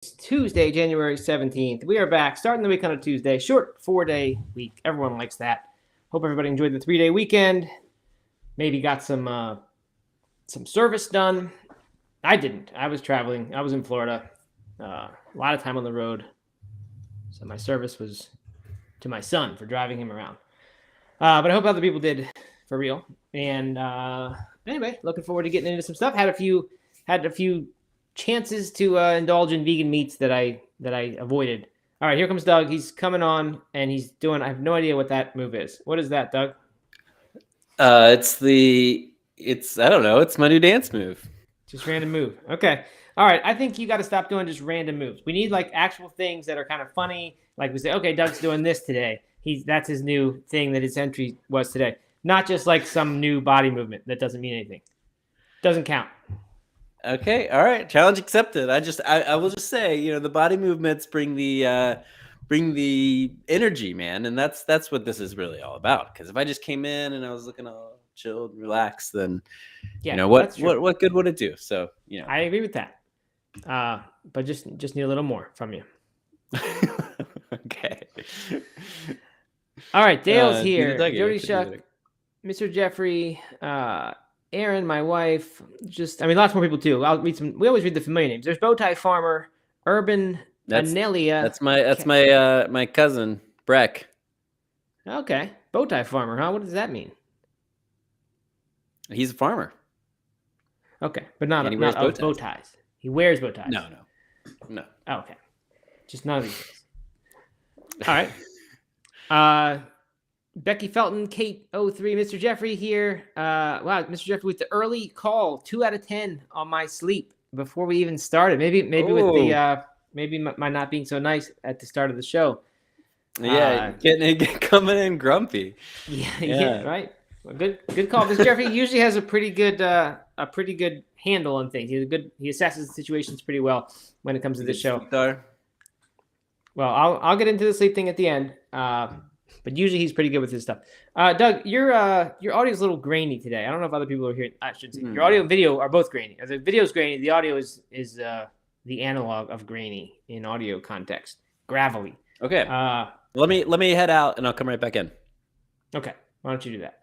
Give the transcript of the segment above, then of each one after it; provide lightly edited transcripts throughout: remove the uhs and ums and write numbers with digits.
It's Tuesday, January 17th. We are back, starting the week on a Tuesday. Short 4-day week. Everyone likes that. Hope everybody enjoyed the 3-day weekend. Maybe got some service done. I didn't. I was traveling. I was in Florida. A lot of time on the road. So my service was to my son for driving him around. But I hope other people did for real. And anyway, looking forward to getting into some stuff. Had a few chances to indulge in vegan meats that I avoided. All right, here comes Doug. He's coming on, and he's doing. I have no idea what that move is. What is that, Doug? It's I don't know. It's my new dance move. Just random move. Okay. All right. I think you got to stop doing just random moves. We need like actual things that are kind of funny. Like we say, okay, Doug's doing this today. That's his new thing that his entry was today. Not just like some new body movement that doesn't mean anything. Doesn't count. Okay, all right. Challenge accepted. I will just say, the body movements bring the energy, man, and that's what this is really all about. Because if I just came in and I was looking all chilled, relaxed, then what good would it do? So I agree with that. But just need a little more from you. Okay. All right, Dale's here. Jody Shuck, Mr. Jeffrey, Aaron, my wife. Lots more people too. I'll read some. We always read the familiar names. There's Bowtie Farmer, Urban, Anelia. That's my cousin Breck. Okay, Bowtie Farmer, huh? What does that mean? He's a farmer. Okay, but not bow ties. He wears bow ties. No. Oh, okay, just none of these things. All right. Becky Felton, Kate 03, Mr. Jeffrey here. Wow, Mr. Jeffrey with the early call, 2 out of 10 on my sleep before we even started. Maybe with the maybe my not being so nice at the start of the show. Yeah, coming in grumpy. Yeah, right. Well, good call. Mr. Jeffrey usually has a pretty good handle on things. He assesses the situations pretty well when it comes to this show. Well, I'll get into the sleep thing at the end. But usually he's pretty good with his stuff. Doug, your audio is a little grainy today. I don't know if other people are hearing. I should say your audio and video are both grainy. The video is grainy. The audio is the analog of grainy in audio context. Gravelly. Okay. Let me head out and I'll come right back in. Okay. Why don't you do that?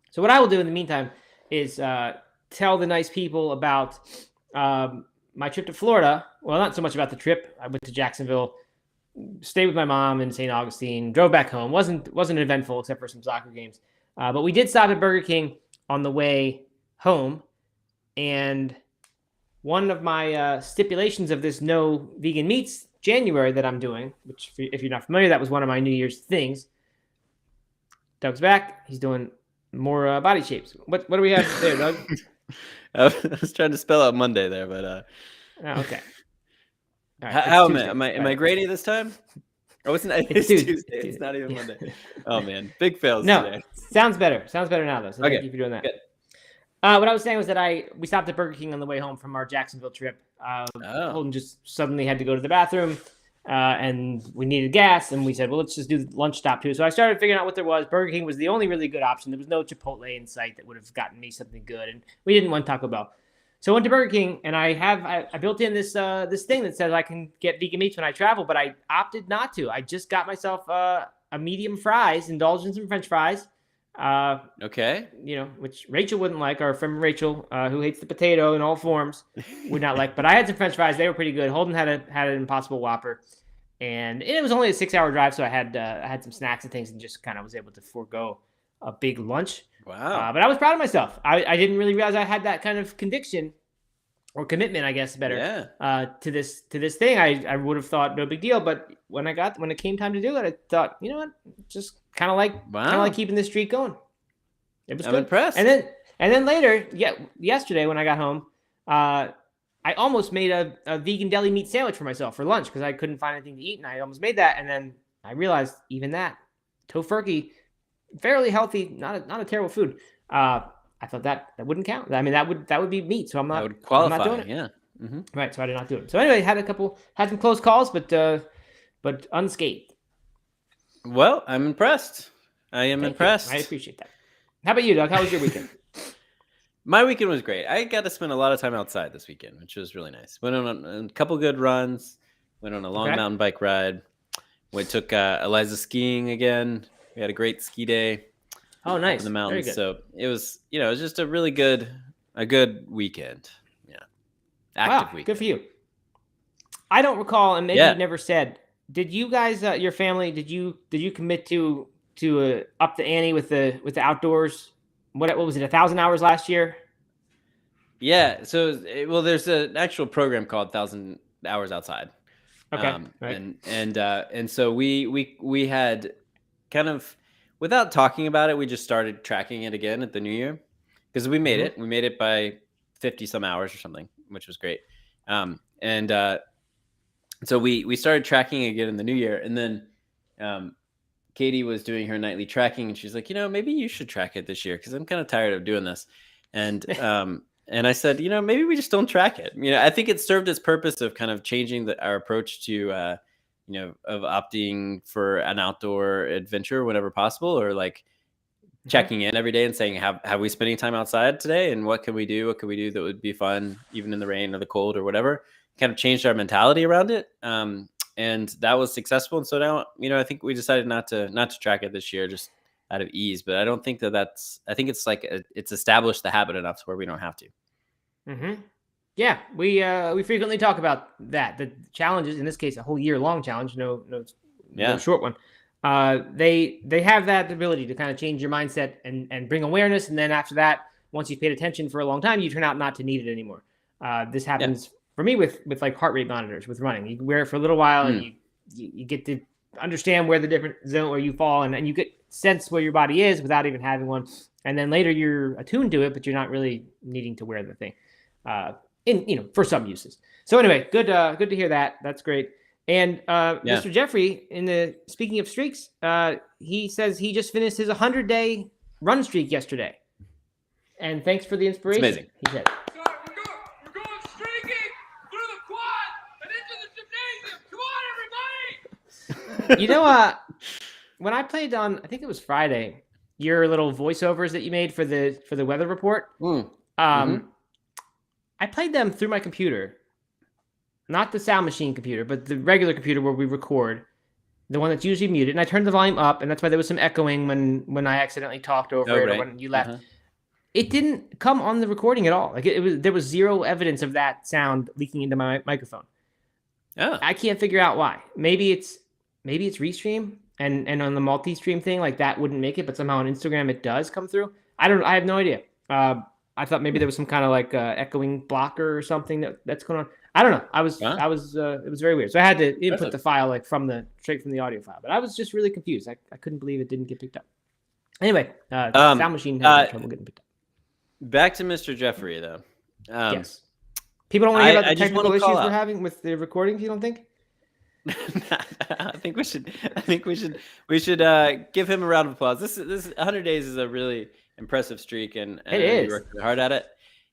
So what I will do in the meantime is tell the nice people about my trip to Florida. Well, not so much about the trip. I went to Jacksonville. Stayed with my mom in St. Augustine, drove back home. Wasn't eventful except for some soccer games. But we did stop at Burger King on the way home. And one of my stipulations of this no vegan meats January that I'm doing, which if you're not familiar, that was one of my New Year's things. Doug's back. He's doing more body shapes. What do we have there, Doug? I was trying to spell out Monday there, but okay. Right, how am I grainy this time? Oh, it's Tuesday. It's not even Monday. Oh man, big fails today. Sounds better now though. So okay. Thank you for doing that. Good. What I was saying was that we stopped at Burger King on the way home from our Jacksonville trip. Holden just suddenly had to go to the bathroom, and we needed gas, and we said, well, let's just do the lunch stop too. So I started figuring out what there was. Burger King was the only really good option. There was no Chipotle in sight that would have gotten me something good, and we didn't want Taco Bell. So I went to Burger King, and I built in this thing that says I can get vegan meats when I travel, but I opted not to. I just got myself a medium fries, indulged in some French fries. Okay. Which Rachel wouldn't like. Our friend Rachel, who hates the potato in all forms, would not like. But I had some French fries; they were pretty good. Holden had an Impossible Whopper, and it was only a 6-hour drive, so I had some snacks and things, and just kind of was able to forego a big lunch. Wow. But I was proud of myself. I didn't really realize I had that kind of conviction or commitment, I guess, better, to this thing. I would have thought no big deal. But when it came time to do it, I thought, you know what, just kind of like keeping this streak going. It was I'm impressed. And then later, yesterday when I got home, I almost made a vegan deli meat sandwich for myself for lunch because I couldn't find anything to eat, and I almost made that. And then I realized even that Tofurkey, fairly healthy, not a terrible food. I thought that wouldn't count. I mean, that would be meat, so that would qualify. I'm not doing it. Yeah. Mm-hmm. Right, so I did not do it. So anyway, had some close calls, but unscathed. Well, I'm impressed. I am impressed. I appreciate that. How about you, Doug? How was your weekend? My weekend was great. I got to spend a lot of time outside this weekend, which was really nice. Went on a couple good runs. Went on a long mountain bike ride. We took Eliza skiing again. We had a great ski day. Oh, nice. In the mountains. So it was, it was just a really good weekend. Yeah. Active weekend. Good for you. I don't recall, and maybe you never said, did you guys, your family, did you commit to up the ante with the outdoors? What was it, 1,000 hours last year? Yeah. So, there's an actual program called 1,000 Hours Outside. Okay. Right. And so we had kind of, without talking about it, we just started tracking it again at the new year because we made it. We made it by 50 some hours or something, which was great. So we started tracking again in the new year, and then Katie was doing her nightly tracking, and she's like, maybe you should track it this year because I'm kind of tired of doing this. And and I said, maybe we just don't track it. I think it served its purpose of kind of changing our approach to, of opting for an outdoor adventure whenever possible, or like checking in every day and saying, have we spending time outside today? And what can we do? What can we do that would be fun, even in the rain or the cold or whatever? Kind of changed our mentality around it. And that was successful. And so now, I think we decided not to track it this year, just out of ease. But I don't think I think it's like it's established the habit enough to where we don't have to. Mm-hmm. Yeah, we frequently talk about that. The challenges, in this case, a whole year long challenge, no short one. They have that ability to kind of change your mindset and bring awareness. And then after that, once you've paid attention for a long time, you turn out not to need it anymore. This happens for me with like heart rate monitors with running. You wear it for a little while and you get to understand where the different zone where you fall and you get sense where your body is without even having one. And then later you're attuned to it, but you're not really needing to wear the thing. For some uses. So anyway, good to hear that. That's great. And Mr. Jeffrey, speaking of streaks, he says he just finished his 100-day run streak yesterday. And thanks for the inspiration. It's amazing. He said. We're going streaking through the quad and into the gymnasium. Come on, everybody! When I played on, I think it was Friday, your little voiceovers that you made for the weather report. I played them through my computer, not the sound machine computer, but the regular computer where we record, the one that's usually muted. And I turned the volume up, and that's why there was some echoing when I accidentally talked over it or when you left. It didn't come on the recording at all. Like there was zero evidence of that sound leaking into my microphone. Oh. I can't figure out why. Maybe it's Restream and on the multi-stream thing, like that wouldn't make it, but somehow on Instagram it does come through. I have no idea. I thought maybe there was some kind of like echoing blocker or something that's going on. I don't know. It was very weird. So I had to input the file like straight from the audio file, but I was just really confused. I couldn't believe it didn't get picked up. Anyway, sound machine had trouble getting picked up. Back to Mr. Jeffrey though. Yes. People don't want to hear about the technical issues we're having with the recordings, you don't think? I think we should give him a round of applause. This 100 days is a really impressive streak, and it is. We worked hard at it.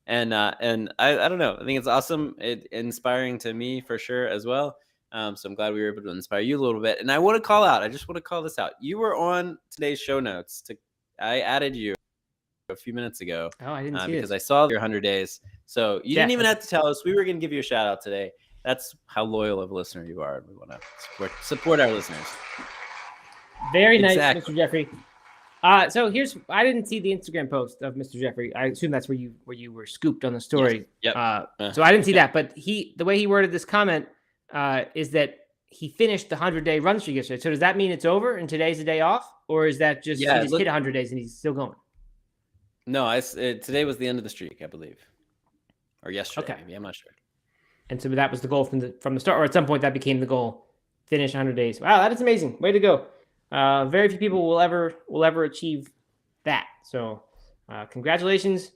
And I don't know. I think it's awesome. It's inspiring to me for sure as well. So I'm glad we were able to inspire you a little bit. And I want to call this out. You were on today's show notes. I added you a few minutes ago. Oh, I didn't see because I saw your 100 days. So you didn't even have to tell us. We were going to give you a shout out today. That's how loyal of a listener you are. We want to support our listeners. Very nice, Mr. Jeffrey. So I didn't see the Instagram post of Mr. Jeffrey. I assume that's where you were scooped on the story. Yes. Yep. So I didn't see that, but the way he worded this comment is that he finished the 100-day run streak yesterday. So does that mean it's over and today's the day off, or is that just he hit 100 days and he's still going? No, today was the end of the streak, I believe, or yesterday. Okay. Maybe I'm not sure. And so that was the goal from the start, or at some point that became the goal. Finish 100 days. Wow, that is amazing. Way to go. Very few people will ever achieve that. So congratulations.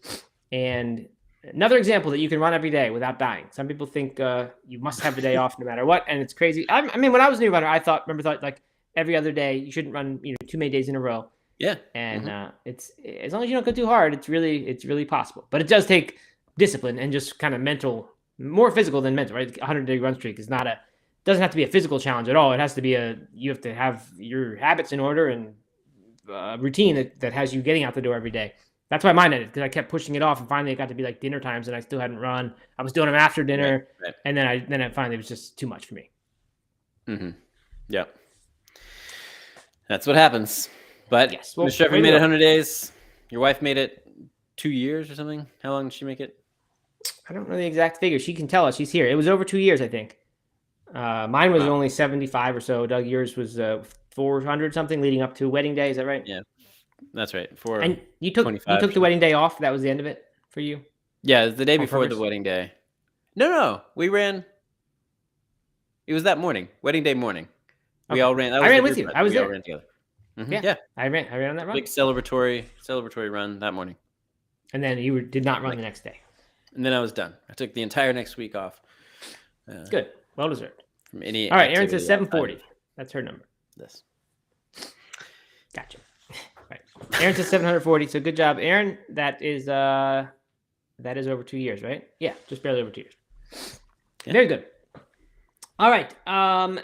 And another example that you can run every day without dying. Some people think you must have a day off no matter what, and it's crazy. I mean, when I was a new runner, I thought like every other day you shouldn't run too many days in a row. Yeah. And it's as long as you don't go too hard, it's really possible. But it does take discipline and just kind of mental, more physical than mental, right? 100-day run streak is doesn't have to be a physical challenge at all. It has to be you have to have your habits in order and a routine that has you getting out the door every day. That's why mine ended, because I kept pushing it off, and finally it got to be like dinner times, and I still hadn't run. I was doing them after dinner, Right. and then it finally was just too much for me. Mm-hmm. Yep. That's what happens. But Yes, well, Mr. Sheffer way to made it go. 100 days. Your wife made it 2 years or something. How long did she make it? I don't know the exact figure. She can tell us. She's here. It was over 2 years, I think. Mine was Wow. only 75 or so. Doug, yours was 400 something leading up to wedding day. Is that right? Yeah. That's right. And you took 25. the wedding day off. That was the end of it for you. Yeah, it was the day On before purpose? the wedding day. No. We ran. It was that morning. Wedding day morning. We Okay. all ran. That I was ran the with group you. run. I was We all there. ran together. Yeah. Yeah. I ran on that run, Big celebratory run that morning. and then did not run the next day. And then I was done. I took the entire next week off. Good, well deserved. From any All right, Aaron says activity outside 740. of That's her number. This. Gotcha. Right. Aaron says 740. So good job, Aaron. That is over 2 years, right? Yeah, just barely over 2 years. Yeah. Very good. All right.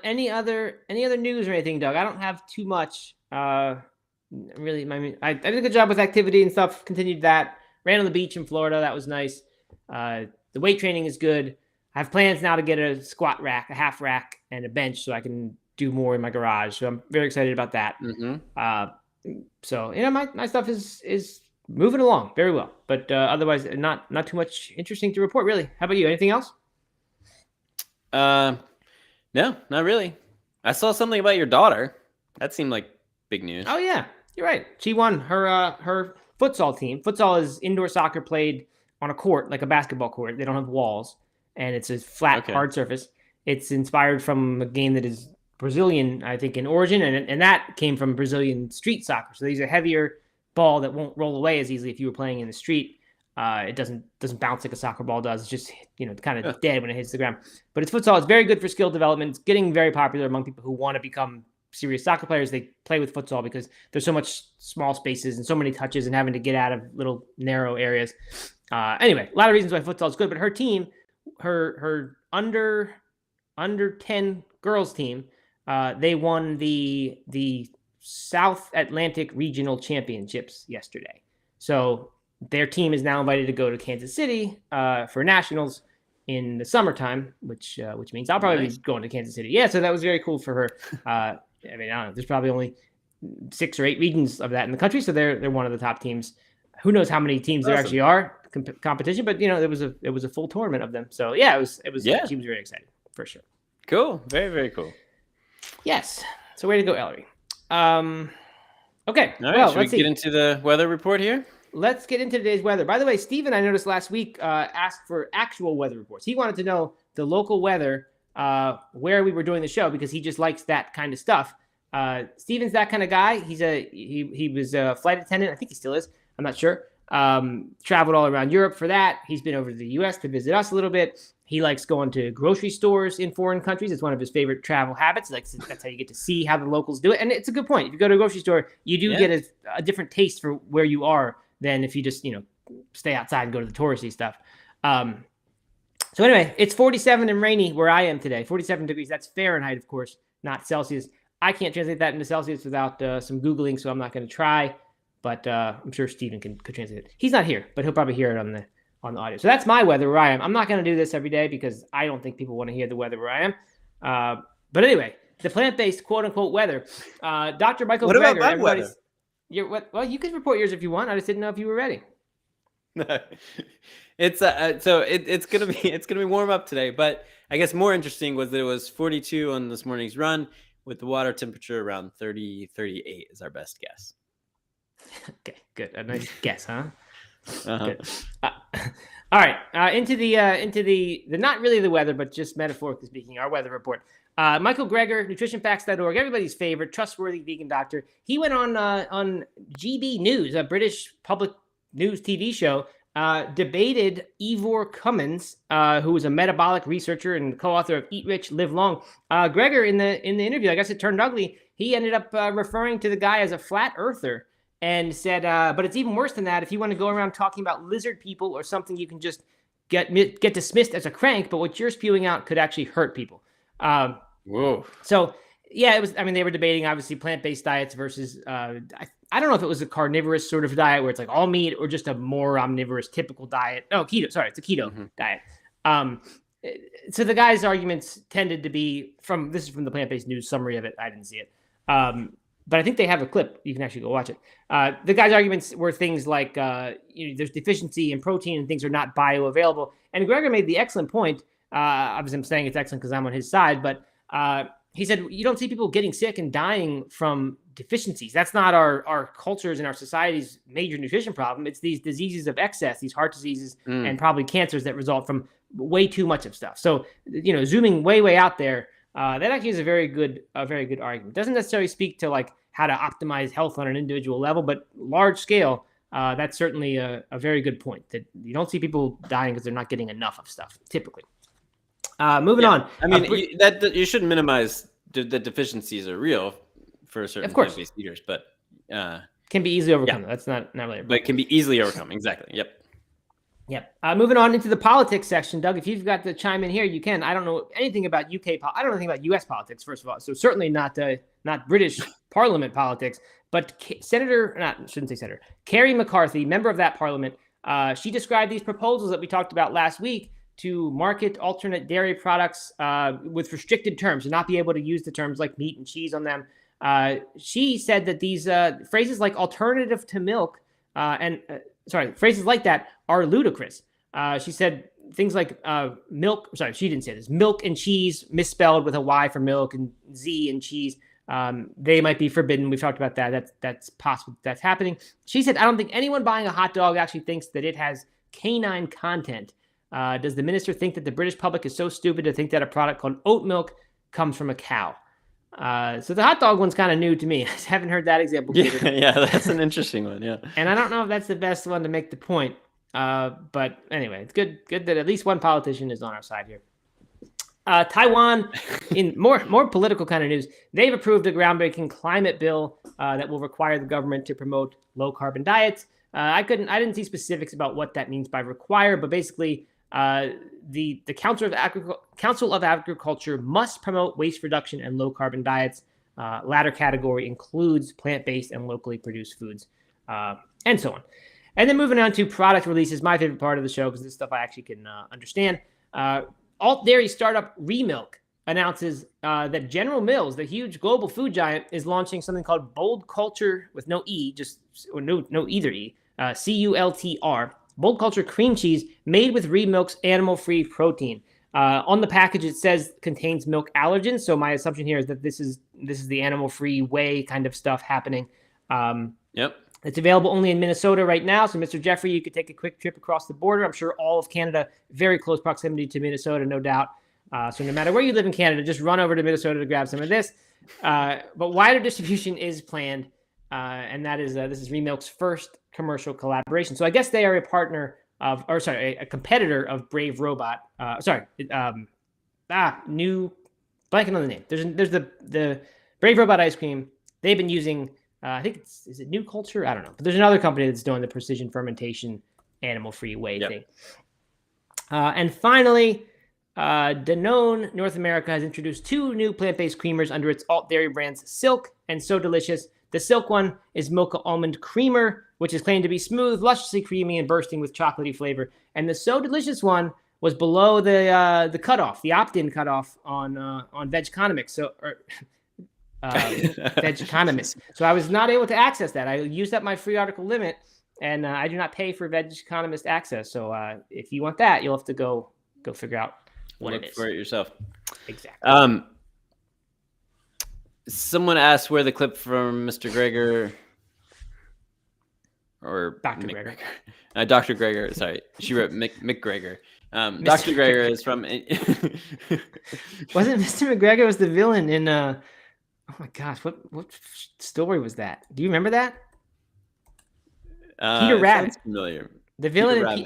Any other news or anything, Doug? I don't have too much. Really, I did a good job with activity and stuff. Continued that. Ran on the beach in Florida. That was nice. The weight training is good. I have plans now to get a squat rack, a half rack, and a bench so I can do more in my garage. So I'm very excited about that. Mm-hmm. So my stuff is moving along very well, but otherwise not too much interesting to report really. How about you? Anything else? No, not really. I saw something about your daughter. That seemed like big news. Oh yeah, you're right. She won her futsal team. Futsal is indoor soccer played on a court, like a basketball court. They don't have walls, and it's a flat, Okay. hard surface. It's inspired from a game that is Brazilian, I think, in origin, and that came from Brazilian street soccer. So these are heavier ball that won't roll away as easily if you were playing in the street. It doesn't bounce like a soccer ball does. It's just kind of dead when it hits the ground. But it's futsal. It's very good for skill development. It's getting very popular among people who want to become serious soccer players. They play with futsal because there's so much small spaces and so many touches and having to get out of little narrow areas. Anyway, a lot of reasons why futsal is good. But her team, her under 10 girls team, they won the South Atlantic Regional Championships yesterday. So their team is now invited to go to Kansas City for nationals in the summertime, which means I'll probably be going to Kansas City. Yeah, so that was very cool for her. I don't know. There's probably only 6 or 8 regions of that in the country, so they're one of the top teams. Who knows how many teams there actually are competition? But it was a full tournament of them. So yeah, it was. Yeah. She was very excited for sure. Cool. Very, very cool. Yes. So way to go, Ellery. Okay. All right. Well, Should we let's see. get into the weather report here? Let's get into today's weather. By the way, Steven, I noticed last week, asked for actual weather reports. He wanted to know the local weather where we were doing the show because he just likes that kind of stuff. Steven's that kind of guy. He was a flight attendant. I think he still is. I'm not sure. Traveled all around Europe for that. He's been over to the U.S. to visit us a little bit. He likes going to grocery stores in foreign countries. It's one of his favorite travel habits. That's how you get to see how the locals do it. And it's a good point. If you go to a grocery store, you do get a different taste for where you are than if you just, stay outside and go to the touristy stuff. So anyway, it's 47 and rainy where I am today. 47 degrees. That's Fahrenheit, of course, not Celsius. I can't translate that into Celsius without some Googling, so I'm not going to try. But I'm sure Steven could translate it. He's not here, but he'll probably hear it on the audio. So that's my weather where I am. I'm not going to do this every day because I don't think people want to hear the weather where I am. But anyway, the plant-based quote-unquote weather. Dr. Michael What about Greger. my weather? Well, you can report yours if you want. I just didn't know if you were ready. It's it's gonna be warm up today, but I guess more interesting was that it was 42 on this morning's run with the water temperature around 38 is our best guess. Okay, good. A nice guess, huh? Uh-huh. Good. All right, into the not really the weather, but just metaphorically speaking, our weather report. Michael Greger, nutritionfacts.org, everybody's favorite, trustworthy vegan doctor. He went on GB News, a British public news TV show, debated Ivor Cummins, who was a metabolic researcher and co-author of Eat Rich, Live Long. Greger, in the interview, I guess it turned ugly. He ended up referring to the guy as a flat earther and said, but it's even worse than that. If you want to go around talking about lizard people or something, you can just get dismissed as a crank, but what you're spewing out could actually hurt people. Whoa. So Yeah, it was. I mean, they were debating obviously plant-based diets versus. I don't know if it was a carnivorous sort of diet where it's like all meat or just a more omnivorous typical diet. Oh, keto. Sorry, it's a keto diet. Um, so the guy's arguments tended to be from this is from the plant-based news summary of it. I didn't see it, but I think they have a clip. You can actually go watch it. The guy's arguments were things like there's deficiency in protein and things are not bioavailable. And Greger made the excellent point. Obviously, I'm saying it's excellent because I'm on his side, but he said you don't see people getting sick and dying from deficiencies. That's not our cultures and our society's major nutrition problem. It's these diseases of excess, these heart diseases, and probably cancers that result from way too much of stuff. So, zooming way out there, that actually is a very good argument. Doesn't necessarily speak to like how to optimize health on an individual level, but large scale, that's certainly a very good point that you don't see people dying because they're not getting enough of stuff typically. Moving on. I mean, you shouldn't minimize the deficiencies are real for certain plant-based eaters, but can be easily overcome. Yeah. That's not really. But it can be easily overcome. Exactly. Yep. Moving on into the politics section, Doug. If you've got to chime in here, you can. I don't know anything about UK. I don't know anything about US politics. First of all, so certainly not British Parliament politics. But Kerry McCarthy, member of that Parliament, she described these proposals that we talked about last week to market alternate dairy products with restricted terms and not be able to use the terms like meat and cheese on them. She said that these phrases like alternative to milk phrases like that are ludicrous. She said things like milk. Sorry, she didn't say this. Milk and cheese misspelled with a Y for milk and Z and cheese. They might be forbidden. We've talked about that. That's possible. That's happening. She said, I don't think anyone buying a hot dog actually thinks that it has canine content. Does the minister think that the British public is so stupid to think that a product called oat milk comes from a cow? So the hot dog one's kind of new to me. I haven't heard that example. Yeah, that's an interesting one. Yeah, and I don't know if that's the best one to make the point. But anyway, it's good that at least one politician is on our side here. Taiwan, in more political kind of news, they've approved a groundbreaking climate bill that will require the government to promote low carbon diets. I didn't see specifics about what that means by require, but basically. The Council of Agriculture must promote waste reduction and low carbon diets. Latter category includes plant-based and locally produced foods, and so on. And then moving on to product releases, my favorite part of the show because this stuff I actually can understand. Alt dairy startup Remilk announces that General Mills, the huge global food giant, is launching something called Bold Culture with no E, no either E, CULTR. Bold Culture cream cheese made with Remilk's animal-free protein. On the package, it says contains milk allergens. So my assumption here is that this is the animal-free whey kind of stuff happening. Yep. It's available only in Minnesota right now. So Mr. Jeffrey, you could take a quick trip across the border. I'm sure all of Canada, very close proximity to Minnesota, no doubt. So no matter where you live in Canada, just run over to Minnesota to grab some of this. But wider distribution is planned. And that is this is Remilk's first commercial collaboration. So I guess they are a competitor of Brave Robot. New blanking on the name. There's the Brave Robot ice cream. They've been using I think is it New Culture? I don't know. But there's another company that's doing the precision fermentation animal-free whey thing. And finally, Danone North America has introduced 2 new plant-based creamers under its alt dairy brands Silk and So Delicious. The Silk one is Mocha Almond Creamer, which is claimed to be smooth, lusciously creamy, and bursting with chocolatey flavor. And the So Delicious one was below the cutoff, the opt-in cutoff on Vegconomics. Vegconomics. So I was not able to access that. I used up my free article limit, and I do not pay for Vegconomist access. So if you want that, you'll have to go figure out what it is. Look for it yourself. Exactly. Someone asked where the clip from Mr. Greger or Dr. Greger. Dr. Greger, sorry. She wrote Mick Greger. Dr. Greger is from... Wasn't Mr. McGregor was the villain in... oh my gosh, what story was that? Do you remember that? Peter Rabbit. Sounds familiar. The villain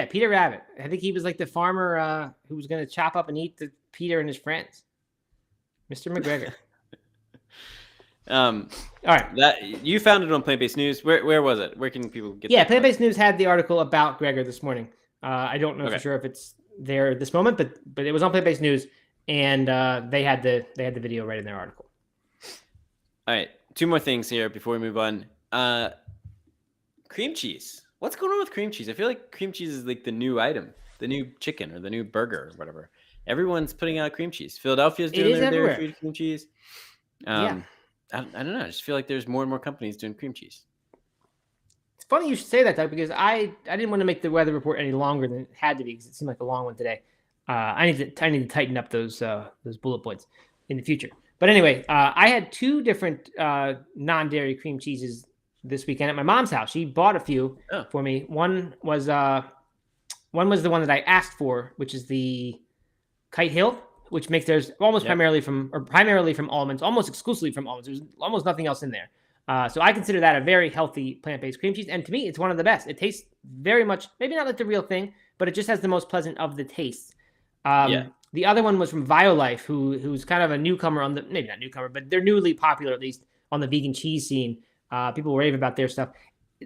Peter Rabbit. I think he was like the farmer who was going to chop up and eat Peter and his friends. Mr. McGregor. All right. That you found it on Plant-Based News. Where was it? Where can people get? Yeah, Plant-Based News had the article about Greger this morning. I don't know for sure if it's there at this moment, but it was on Plant-Based News, and they had the video right in their article. All right, two more things here before we move on. Cream cheese. What's going on with cream cheese? I feel like cream cheese is like the new item, the new chicken or the new burger or whatever. Everyone's putting out cream cheese. Philadelphia's doing is their everywhere. dairy-free cream cheese. Yeah. I don't know. I just feel like there's more and more companies doing cream cheese. It's funny you should say that, Doug, because I didn't want to make the weather report any longer than it had to be because it seemed like a long one today. I need to tighten up those bullet points in the future. But anyway, I had two different non-dairy cream cheeses this weekend at my mom's house. She bought a few for me. One was the one that I asked for, which is the Kite Hill, which makes theirs almost primarily from almonds, almost exclusively from almonds. There's almost nothing else in there. So I consider that a very healthy plant-based cream cheese. And to me, it's one of the best. It tastes very much, maybe not like the real thing, but it just has the most pleasant of the tastes. The other one was from Violife, who's kind of a newcomer maybe not newcomer, but they're newly popular, at least on the vegan cheese scene. People rave about their stuff.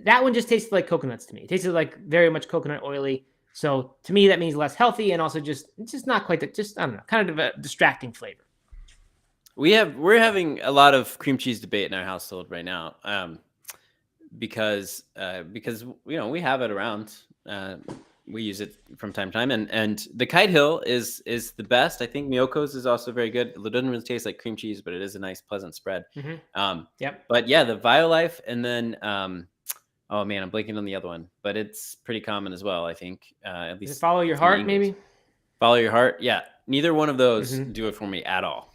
That one just tasted like coconuts to me. It tasted like very much coconut oily. So to me, that means less healthy and also it's just not quite I don't know, kind of a distracting flavor. We're having a lot of cream cheese debate in our household right now, because we have it around. We use it from time to time, and the Kite Hill is the best. I think Miyoko's is also very good. It doesn't really taste like cream cheese, but it is a nice, pleasant spread. Yep. But yeah, the Violife, and then oh man, I'm blanking on the other one, but it's pretty common as well. I think at least Follow Your Heart, maybe. Follow Your Heart. Yeah, neither one of those do it for me at all.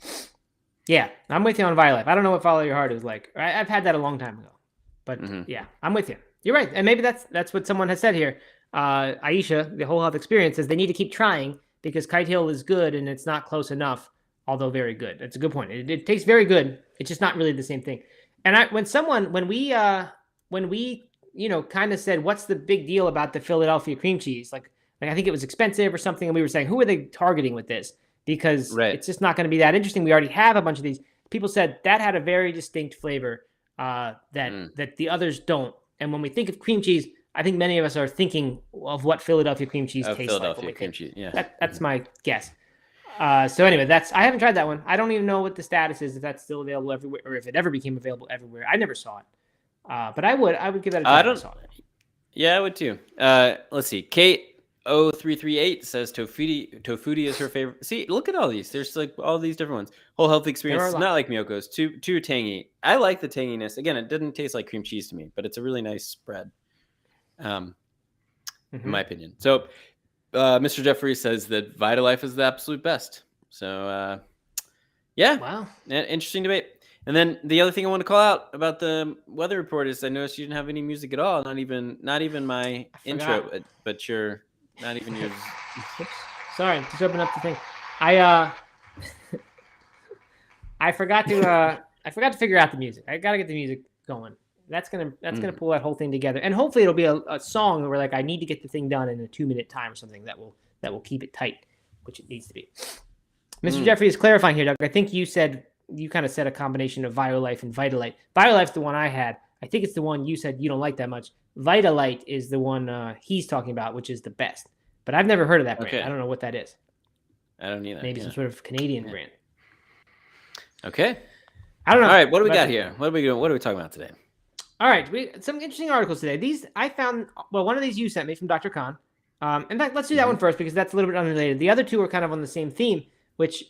Yeah, I'm with you on Violife. I don't know what Follow Your Heart is like. I've had that a long time ago, but yeah, I'm with you. You're right, and maybe that's what someone has said here. Aisha, the Whole Health Experience, says they need to keep trying because Kite Hill is good and it's not close enough, although very good. That's a good point. It tastes very good. It's just not really the same thing. And when we kind of said, what's the big deal about the Philadelphia cream cheese? Like I think it was expensive or something, and we were saying, who are they targeting with this? Because it's just not going to be that interesting. We already have a bunch of these. People said that had a very distinct flavor that the others don't. And when we think of cream cheese, I think many of us are thinking of what Philadelphia cream cheese tastes Philadelphia like. cream cheese, yeah. That's my guess. So anyway, I haven't tried that one. I don't even know what the status is, if that's still available everywhere or if it ever became available everywhere. I never saw it. But I would give that a try. Yeah, I would too. Let's see. Kate 0338 says Tofuti is her favorite. See, look at all these. There's like all these different ones. Whole Health Experience is not like Miyoko's. Too tangy. I like the tanginess. Again, it didn't taste like cream cheese to me, but it's a really nice spread. In my opinion. So Mr. Jeffrey says that Vitalife is the absolute best. So yeah. Wow. Interesting debate. And then the other thing I want to call out about the weather report is I noticed you didn't have any music at all. Not even my intro, but not even yours. Sorry, just open up the thing. I forgot to figure out the music. I got to get the music going. That's gonna pull that whole thing together, and hopefully it'll be a song where like I need to get the thing done in a 2-minute time or something that will keep it tight, which it needs to be. Mr. Jeffrey is clarifying here, Doug. I think you kind of said a combination of Violife and Vitalite. Vitalife's the one I had. I think it's the one you said you don't like that much. Vitalite is the one he's talking about, which is the best. But I've never heard of that brand. Okay. I don't know what that is. I don't either. Maybe some sort of Canadian brand. Okay. I don't know. All right, what do we got here? What are we doing? What are we talking about today? All right, some interesting articles today. These I found. Well, one of these you sent me from Dr. Khan. In fact, let's do that one first because that's a little bit unrelated. The other two are kind of on the same theme. Which,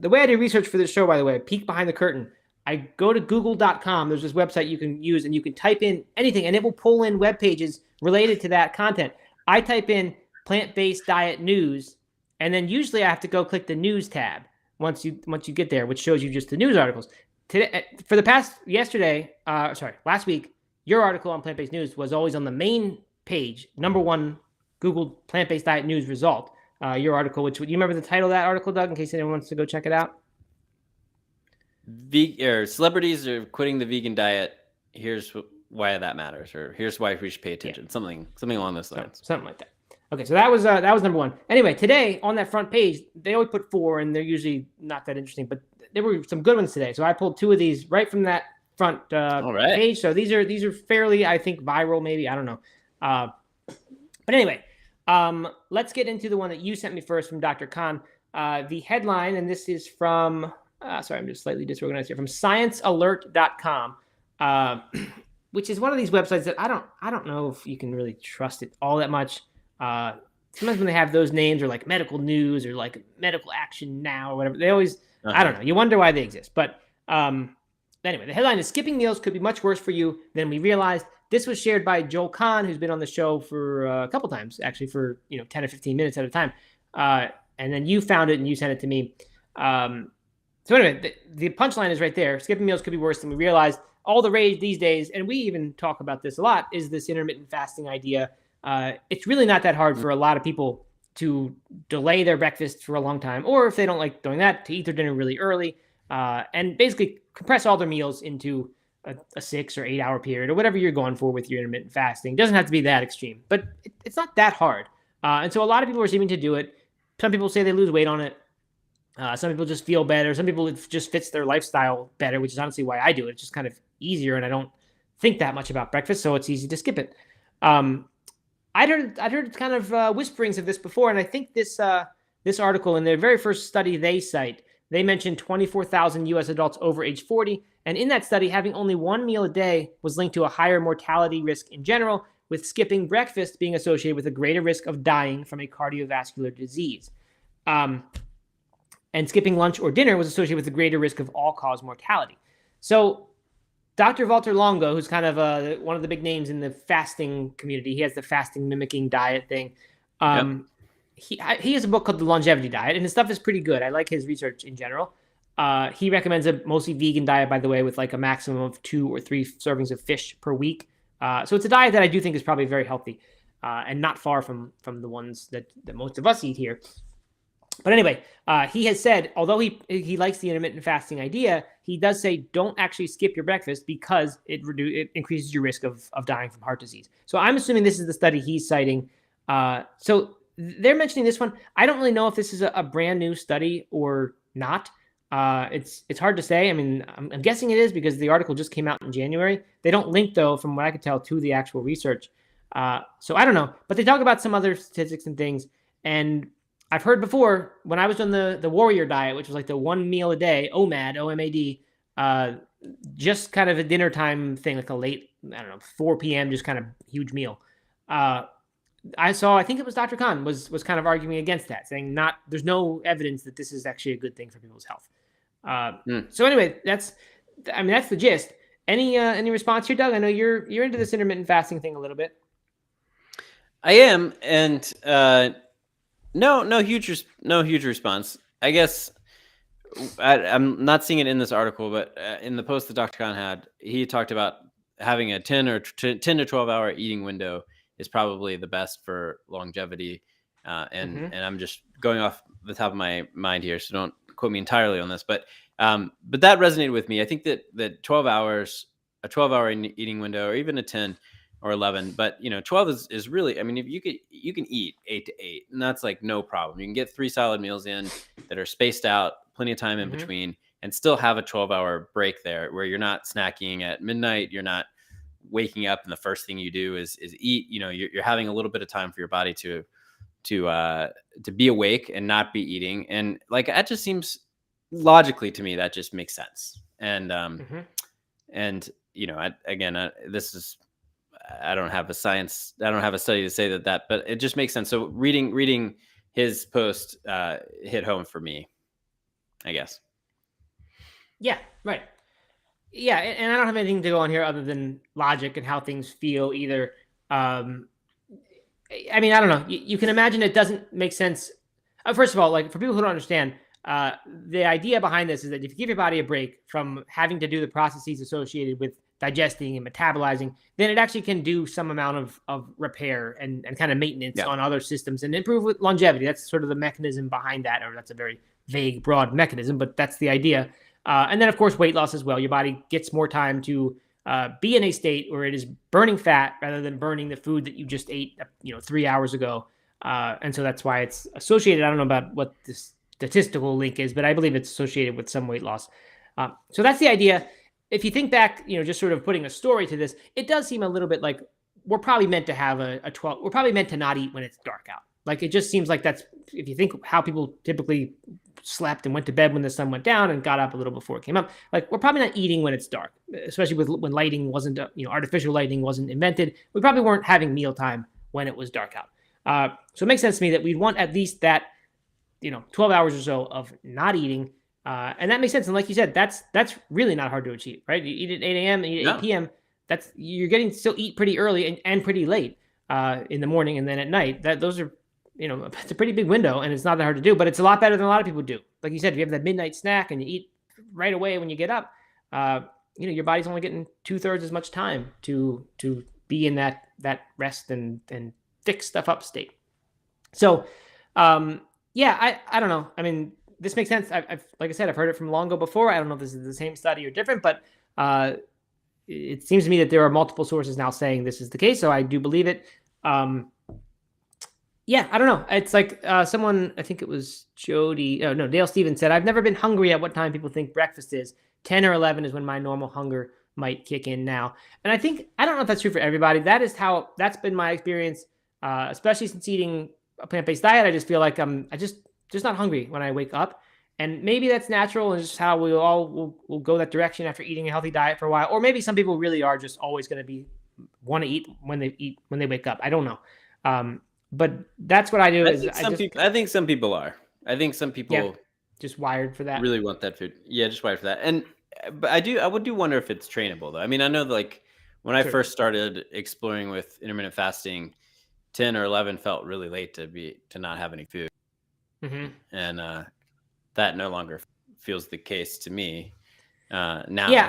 the way I do research for this show, by the way, peek behind the curtain. I go to Google.com. There's this website you can use, and you can type in anything, and it will pull in web pages related to that content. I type in plant-based diet news, and then usually I have to go click the news tab once you get there, which shows you just the news articles. Today, last week, your article on plant-based news was always on the main page, #1 Google plant-based diet news result. Your article, which you remember the title of that article, Doug, in case anyone wants to go check it out? Celebrities are quitting the vegan diet. Here's why that matters, or here's why we should pay attention. Yeah. Something along those lines. Something like that. Okay, so that was #1. Anyway, today on that front page, they always put 4, and they're usually not that interesting, but there were some good ones today. So I pulled 2 of these right from that front page. So these are fairly, I think, viral. Maybe I don't know. But anyway, let's get into the one that you sent me first from Dr. Khan. The headline, and this is from sorry, I'm just slightly disorganized here, from sciencealert.com, uh, which is one of these websites that I don't know if you can really trust it all that much. Sometimes when they have those names, or like medical news or like medical action now or whatever, they always, I don't know, you wonder why they exist. But anyway, the headline is "Skipping meals could be much worse for you than we realized." This was shared by Joel Kahn, who's been on the show for a couple times, actually, for 10 or 15 minutes at a time. And then you found it and you sent it to me. So anyway, the punchline is right there. Skipping meals could be worse than we realized. All the rage these days, and we even talk about this a lot, is this intermittent fasting idea. It's really not that hard for a lot of people to delay their breakfast for a long time, or if they don't like doing that, to eat their dinner really early, and basically compress all their meals into a 6 or 8 hour period, or whatever you're going for with your intermittent fasting. It doesn't have to be that extreme, but it's not that hard. And so a lot of people are seeming to do it. Some people say they lose weight on it. Some people just feel better. Some people, it just fits their lifestyle better, which is honestly why I do it. It's just kind of easier, and I don't think that much about breakfast, so it's easy to skip it. I'd heard kind of whisperings of this before, and I think this article, in their very first study they cite, they mentioned 24,000 U.S. adults over age 40, and in that study, having only one meal a day was linked to a higher mortality risk in general, with skipping breakfast being associated with a greater risk of dying from a cardiovascular disease. And skipping lunch or dinner was associated with a greater risk of all-cause mortality. So Dr. Walter Longo, who's kind of one of the big names in the fasting community, he has the fasting mimicking diet thing. He has a book called The Longevity Diet, and his stuff is pretty good. I like his research in general. He recommends a mostly vegan diet, by the way, with like a maximum of 2 or 3 servings of fish per week. So it's a diet that I do think is probably very healthy, and not far from the ones that most of us eat here. But anyway, he has said, although he likes the intermittent fasting idea, he does say don't actually skip your breakfast because it increases your risk of dying from heart disease. So I'm assuming this is the study he's citing. So they're mentioning this one. I don't really know if this is a brand new study or not. It's hard to say. I mean, I'm guessing it is because the article just came out in January. They don't link, though, from what I could tell, to the actual research. So I don't know. But they talk about some other statistics and things. And I've heard before, when I was on the warrior diet, which was like the one meal a day, OMAD, OMAD, just kind of a dinner time thing, like a late, 4 p.m., just kind of huge meal. I think it was Dr. Khan was kind of arguing against that, saying there's no evidence that this is actually a good thing for people's health. So anyway, that's the gist. Any response here, Doug? I know you're into this intermittent fasting thing a little bit. I am, and no huge response. I guess I'm not seeing it in this article, but in the post that Dr. Khan had, he talked about having a 10 to 12 hour eating window is probably the best for longevity. And I'm just going off the top of my mind here, so don't quote me entirely on this, but that resonated with me. I think that 12 hours, a 12-hour eating window, or even a 10 or 11, but 12 is really, I mean, if you can eat 8 to 8, and that's like no problem. You can get 3 solid meals in that are spaced out, plenty of time in between, and still have a 12-hour break there where you're not snacking at midnight. You're not waking up and the first thing you do is eat. You're having a little bit of time for your body to be awake and not be eating. And like, that just seems logically to me, that just makes sense. And, this is, I don't have a study to say that, but it just makes sense. So reading his post hit home for me, I guess. Yeah, right. Yeah, and I don't have anything to go on here other than logic and how things feel either. I mean, I don't know. You can imagine it doesn't make sense. First of all, like, for people who don't understand, the idea behind this is that if you give your body a break from having to do the processes associated with digesting and metabolizing, then it actually can do some amount of repair and kind of maintenance on other systems and improve with longevity. That's sort of the mechanism behind that, or that's a very vague, broad mechanism, but that's the idea. And then, of course, weight loss as well. Your body gets more time to be in a state where it is burning fat rather than burning the food that you just ate 3 hours ago. And so that's why it's associated. I don't know about what the statistical link is, but I believe it's associated with some weight loss. So that's the idea. If you think back, just sort of putting a story to this, it does seem a little bit like we're probably meant to have a 12. We're probably meant to not eat when it's dark out. Like, it just seems like that's, if you think how people typically slept and went to bed when the sun went down and got up a little before it came up. Like, we're probably not eating when it's dark, especially when lighting wasn't, artificial lighting wasn't invented. We probably weren't having mealtime when it was dark out. So it makes sense to me that we'd want at least that, 12 hours or so of not eating. And that makes sense. And like you said, that's really not hard to achieve, right? You eat at 8 a.m. and eat at 8 p.m. You're getting still eat pretty early and pretty late in the morning and then at night. Those are, it's a pretty big window, and it's not that hard to do, but it's a lot better than a lot of people do. Like you said, if you have that midnight snack and you eat right away when you get up, your body's only getting 2/3 as much time to be in that rest and fix stuff up state. So, I don't know. I mean, this makes sense. I've like I said, I've heard it from Longo before. I don't know if this is the same study or different, but it seems to me that there are multiple sources now saying this is the case. So I do believe it. I don't know. It's like someone, I think it was Dale Stevens said, I've never been hungry at what time people think breakfast is. 10 or 11 is when my normal hunger might kick in now. And I don't know if that's true for everybody. That's been my experience, especially since eating a plant-based diet. I just feel like I'm just not hungry when I wake up. And maybe that's natural and just how we all will go that direction after eating a healthy diet for a while. Or maybe some people really are just always going to want to eat when they wake up. I don't know. But that's what I do. I think some people are. I think some people just wired for that. Really want that food. Yeah, just wired for that. But I would wonder if it's trainable though. I mean, I know like when I first started exploring with intermittent fasting, 10 or 11 felt really late to not have any food. Mm-hmm. And that no longer feels the case to me now. Yeah,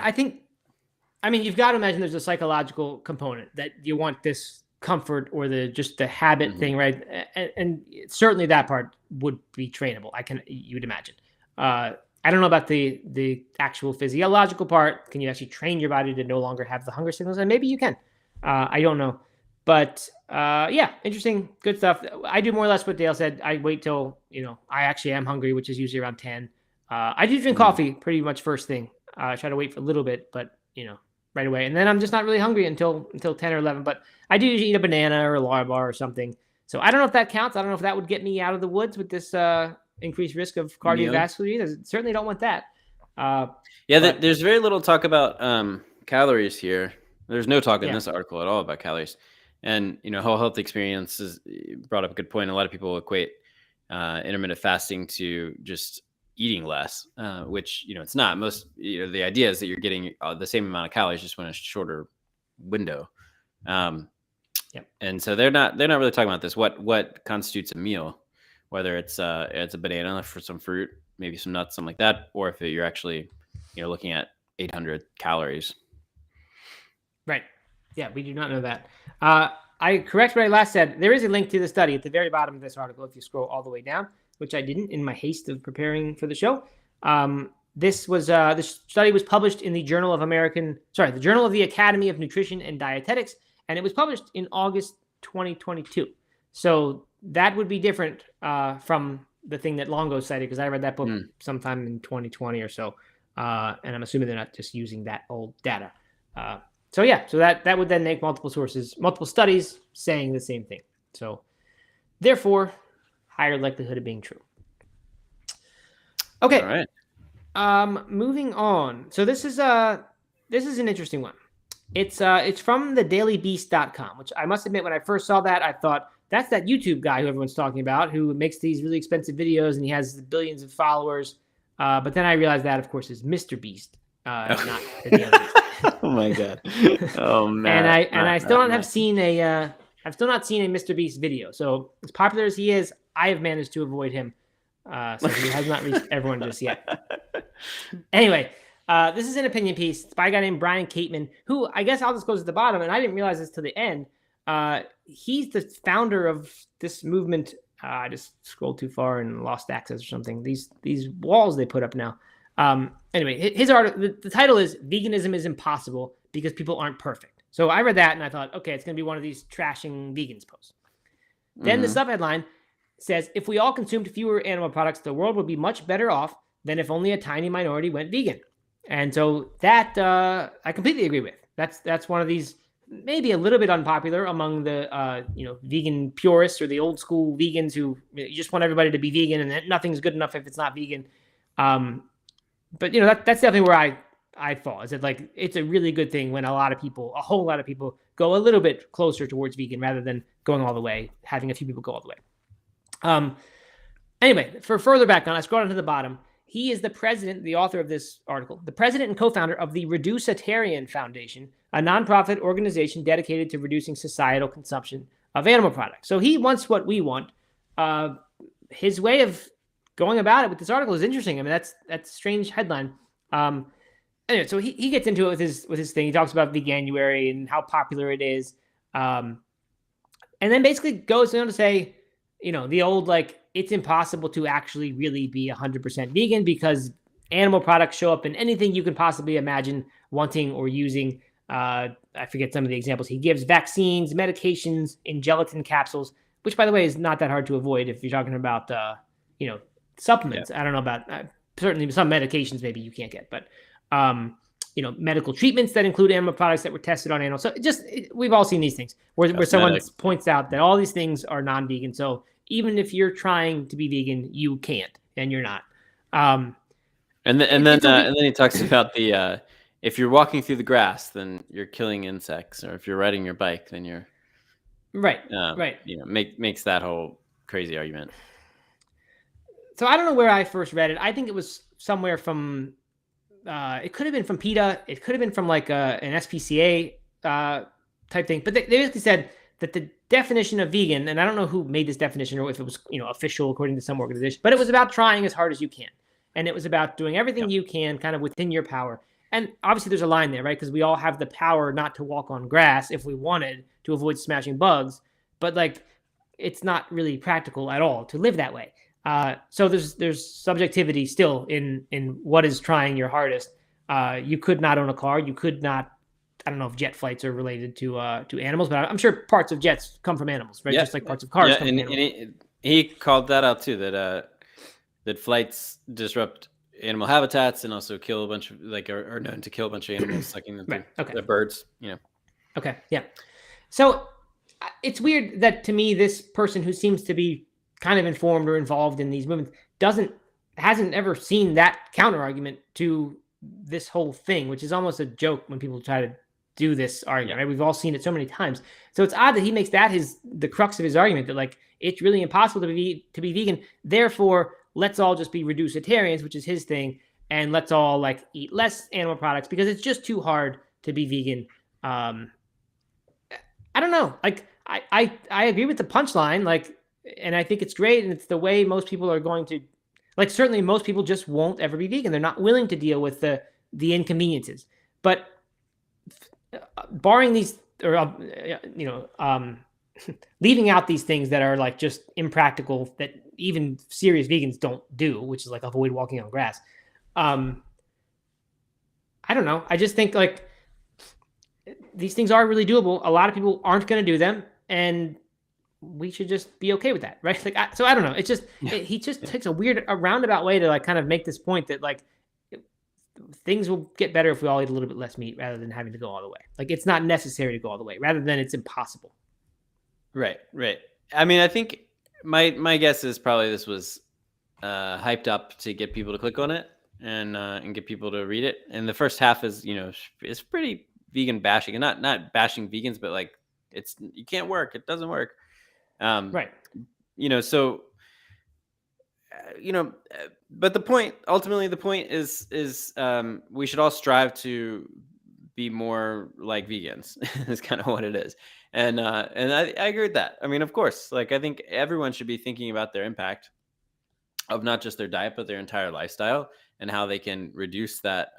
I mean, you've got to imagine there's a psychological component that you want this comfort or the habit thing, right? And certainly that part would be trainable. You would imagine. I don't know about the actual physiological part. Can you actually train your body to no longer have the hunger signals? And maybe you can. I don't know. But interesting, good stuff. I do more or less what Dale said. I wait till, I actually am hungry, which is usually around 10. I do drink coffee pretty much first thing. I try to wait for a little bit, but, right away. And then I'm just not really hungry until 10 or 11. But I do usually eat a banana or a Lara bar or something. So I don't know if that counts. I don't know if that would get me out of the woods with this increased risk of cardiovascular disease. Certainly don't want that. There's very little talk about calories here. There's no talk in this article at all about calories. And, Whole Health Experience brought up a good point. A lot of people equate intermittent fasting to just eating less, which, it's not. Most, the idea is that you're getting the same amount of calories, just in a shorter window. And so they're not really talking about this. What constitutes a meal, whether it's a banana for some fruit, maybe some nuts, something like that, or if you're actually, looking at 800 calories. Right. Yeah, we do not know that. I correct what I last said. There is a link to the study at the very bottom of this article if you scroll all the way down, which I didn't in my haste of preparing for the show. This study was published in the Journal of the Academy of Nutrition and Dietetics, and it was published in August 2022. So that would be different from the thing that Longo cited, because I read that book sometime in 2020 or so, and I'm assuming they're not just using that old data. So that would then make multiple studies saying the same thing. So therefore, higher likelihood of being true. Okay. All right. Moving on. So this is an interesting one. It's from thedailybeast.com, which I must admit, when I first saw that, I thought that's that YouTube guy who everyone's talking about, who makes these really expensive videos and he has billions of followers. But then I realized that, of course, is Mr. Beast, not the Daily Beast. Oh my God. Oh man. And I still not have seen I've still not seen a Mr. Beast video. So as popular as he is, I have managed to avoid him. So he has not reached everyone just yet. Anyway, this is an opinion piece by a guy named Brian Kateman, who I guess I'll just go to the bottom, and I didn't realize this till the end. He's the founder of this movement. I just scrolled too far and lost access or something. These walls they put up now. Anyway, his article, the title is "Veganism is Impossible Because People Aren't Perfect." So I read that and I thought, okay, it's going to be one of these trashing vegans posts. Then the subheadline says, "If we all consumed fewer animal products, the world would be much better off than if only a tiny minority went vegan." And so that I completely agree with. That's one of these, maybe a little bit unpopular among the vegan purists or the old school vegans who you just want everybody to be vegan and nothing's good enough if it's not vegan. But that's definitely where I fall. Is that like it's a really good thing when a whole lot of people go a little bit closer towards vegan rather than going all the way, having a few people go all the way. Anyway, for further background, I scroll down to the bottom. He is the president, the author of this article, the president and co-founder of the Reducitarian Foundation, a nonprofit organization dedicated to reducing societal consumption of animal products. So he wants what we want. His way of going about it with this article is interesting. I mean, that's a strange headline. Anyway, so he gets into it with his thing. He talks about Veganuary and how popular it is, and then basically goes on to say, the old like it's impossible to actually really be 100% vegan because animal products show up in anything you can possibly imagine wanting or using. I forget some of the examples he gives: vaccines, medications, in gelatin capsules, which by the way is not that hard to avoid if you're talking about supplements. Yeah. I don't know about certainly some medications maybe you can't get, but medical treatments that include animal products that were tested on animals. So we've all seen these things where someone points out that all these things are non-vegan. So even if you're trying to be vegan, you can't, and you're not. And then he talks about the if you're walking through the grass, then you're killing insects, or if you're riding your bike, then you're right. Makes that whole crazy argument. So I don't know where I first read it. I think it was somewhere from. It could have been from PETA. It could have been from like an SPCA type thing. But they basically said that the definition of vegan, and I don't know who made this definition or if it was official according to some organization, but it was about trying as hard as you can, and it was about doing everything you can, kind of within your power. And obviously, there's a line there, right? Because we all have the power not to walk on grass if we wanted to avoid smashing bugs, but like it's not really practical at all to live that way. So there's subjectivity still in what is trying your hardest. You could not own a car. You could not. I don't know if jet flights are related to animals, but I'm sure parts of jets come from animals, right? Yeah. Just like parts of cars come from animals. And he called that out too. That flights disrupt animal habitats and also kill a bunch of are known to kill a bunch of animals, sucking them through the birds. Okay. Yeah. So it's weird that to me, this person who seems to be kind of informed or involved in these movements hasn't ever seen that counter argument to this whole thing, which is almost a joke when people try to do this argument, right? We've all seen it so many times. So it's odd that he makes that the crux of his argument, that like it's really impossible to be vegan. Therefore, let's all just be reducitarians, which is his thing, and let's all like eat less animal products because it's just too hard to be vegan. I don't know. Like I agree with the punchline, like, and I think it's great, and it's the way most people are going to, like, certainly most people just won't ever be vegan. They're not willing to deal with the inconveniences. But barring these, or leaving out these things that are like just impractical, that even serious vegans don't do, which is like avoid walking on grass. I don't know. I just think like these things are really doable. A lot of people aren't going to do them, and we should just be okay with that, right? Like, so I don't know. It's just he just takes a roundabout way to like kind of make this point that like things will get better if we all eat a little bit less meat rather than having to go all the way. Like it's not necessary to go all the way, rather than it's impossible. Right. I mean, I think my guess is probably this was hyped up to get people to click on it and get people to read it. And the first half is it's pretty vegan bashing, and not bashing vegans, but like you can't work, it doesn't work. Right. But the point is we should all strive to be more like vegans is kind of what it is. And I agree with that. I mean, of course, like I think everyone should be thinking about their impact of not just their diet, but their entire lifestyle and how they can reduce that